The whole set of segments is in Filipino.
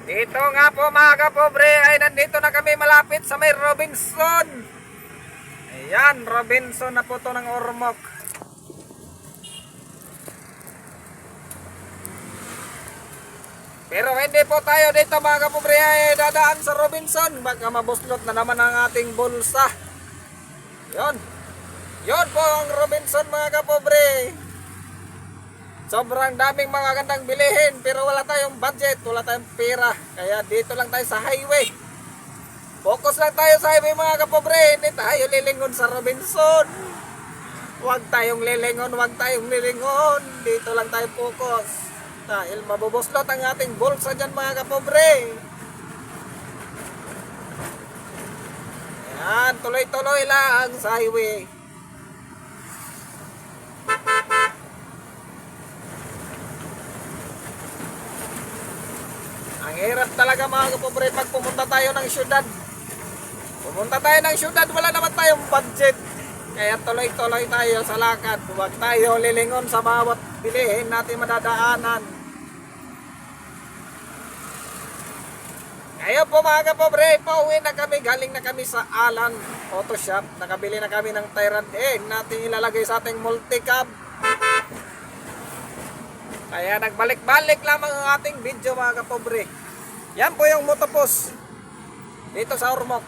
Dito nga po mga kapobre ay nandito na kami malapit sa may Robinson. Ayan, Robinson na po to ng Ormoc. Pero hindi po tayo dito mga kapobre ay dadaan sa Robinson. Baka mabuslot na naman ang ating bulsa. Yon. Yon po ang Robinson mga kapobre. Sobrang daming mga gandang bilihin pero wala tayong budget, wala tayong pera. Kaya dito lang tayo sa highway. Focus lang tayo sa highway mga kapobre. Hindi tayo lilingon sa Robinson. Huwag tayong lilingon, huwag tayong lilingon. Dito lang tayo focus. Dahil mabubuslot ang ating bulsa dyan mga kapobre. Ayan, tuloy-tuloy lang sa highway. Ang hirap talaga mga kapobre pag pumunta tayo ng syudad. Pumunta tayo ng syudad, wala naman tayong budget. Kaya tuloy-tuloy tayo sa lakad. Huwag tayo lilingon sa bawat bilihin natin madadaanan. Ngayon po mga kapobre, pauwi na kami. Galing na kami sa Alan Auto Shop. Nakabili na kami ng Tyrant natin ilalagay sa ating multicab. Kaya nagbalik-balik lamang ang ating video mga kapobre. Yan po yung Motopos dito sa Ormoc.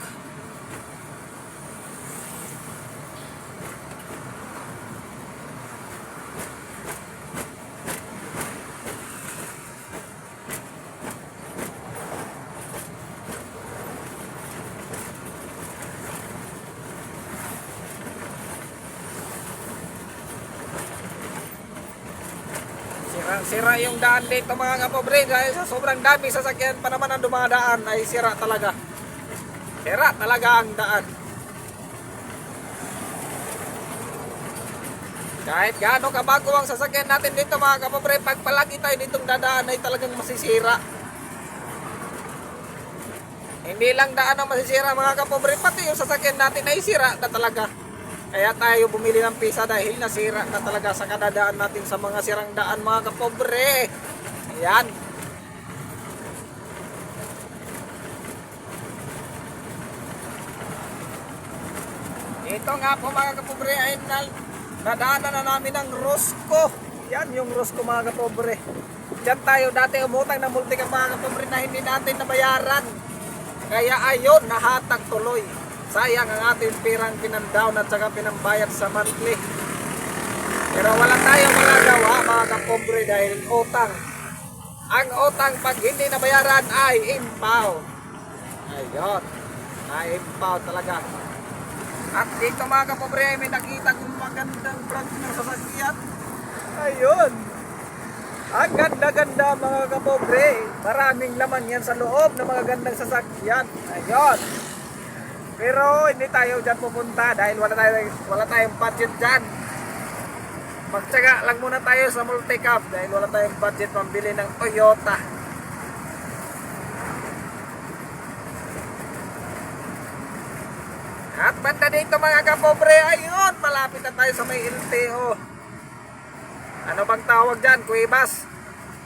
Sira yung daan dito mga kapobre dahil sa sobrang dami sasakyan pa naman ang dumadaan ay sira talaga. Sira talaga ang daan. Kahit gaano kabago ang sasakyan natin dito mga kapobre, pag palagi tayo ditong dadaan ay talagang masisira. Hindi lang daan ang masisira mga kapobre, pati yung sasakyan natin ay sira na talaga. Kaya tayo bumili ng pisa dahil nasira na talaga sa kadadaan natin sa mga sirang daan mga kapobre. Ayan. Ito nga po mga kapobre ay nadaanan na namin ng Rosco. Yan yung Rosco mga kapobre. Diyan tayo dati umutang ng multicab mga kapobre na hindi natin nabayaran. Kaya ayun, nahatak tuloy. Sayang ang ating pirang pinandown at saka pinambayad sa monthly. Pero wala tayong magagawa mga kapobre dahil utang. Ang utang pag hindi nabayaran ay impound. Ayun, na-impound talaga. At dito mga kapobre ay may nakita kong magandang brand ng sasakyan. Ayun, ang ganda-ganda mga kapobre. Maraming laman yan sa loob ng mga gandang sasakyan. Ayun. Pero hindi tayo dyan pupunta dahil wala tayong budget dyan. Magtsaga lang muna tayo sa multicab dahil wala tayong budget pambili ng Toyota. At banda dito mga kapobre, ayun, malapit na tayo sa may LTO. Ano bang tawag dyan? Kuhibas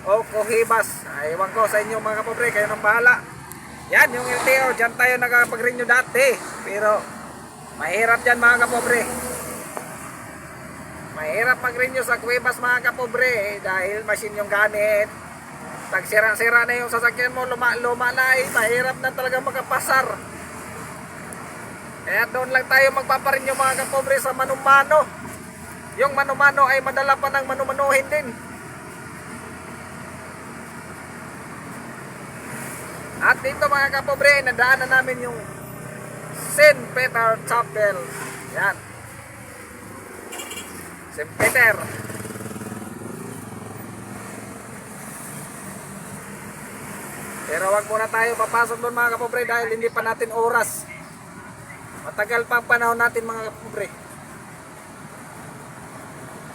o Kuhibas? Ewan ko sa inyo mga kapobre, kayo nang bahala. Yan yung LTO, dyan tayo nakapag-renew dati. Pero mahirap dyan mga kapobre. Mahirap mag-renew sa Kuwebas mga kapobre dahil machine yung gamit. Pag sira-sira na yung sasakyan mo, luma na ay mahirap na talaga magkapasar. Kaya doon lang tayo magpaparenew mga kapobre sa manumano. Yung manumano ay madala pa ng manumanuhin din. At dito mga kapobre, nadaanan namin yung St. Peter Chapel. Yan. St. Peter. Pero wag muna tayo papasok doon mga kapobre dahil hindi pa natin oras. Matagal pa ang panahon natin mga kapobre.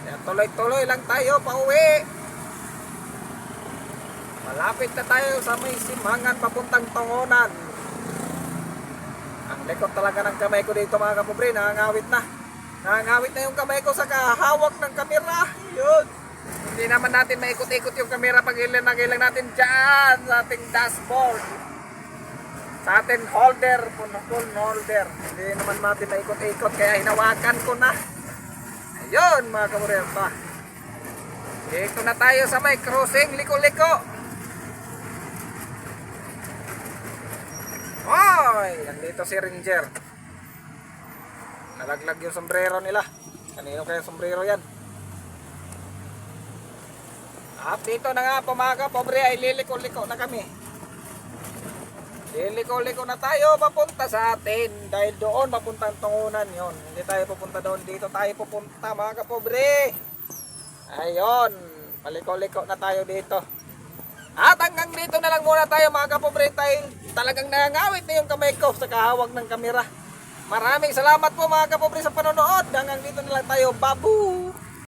Kaya tuloy-tuloy lang tayo pauwi. Malapit na tayo sa may Simangan papuntang Tongonan. Ang likod talaga ng kamay ko dito mga kapobre, nangangawit na. Nangangawit na yung kamay ko sa kahawak ng kamera. Yun. Hindi naman natin maikot-ikot yung camera pag ilan natin dyan sa ating dashboard. Sa ating holder, phone holder. Hindi naman natin maikot-ikot kaya hinawakan ko na. Ayun mga kamurerta. Dito na tayo sa may crossing, liko-liko. Hoy! Andito si Ranger. Nalaglag yung sombrero nila. Kanino kaya sombrero yan? At dito na nga po mga kapobre ay liliko-liko na kami. Liliko-liko na tayo papunta sa atin. Dahil doon papunta ang tungunan yon. Hindi tayo pupunta doon. Dito tayo pupunta mga kapobre. Ayun. Paliko-liko na tayo dito. At hanggang dito na lang muna tayo mga kapobre. Tayo talagang nangangawit na yung kamay ko sa kahawag ng kamera. Maraming salamat po mga kapobre sa panonood. Hanggang dito na lang tayo. Babu!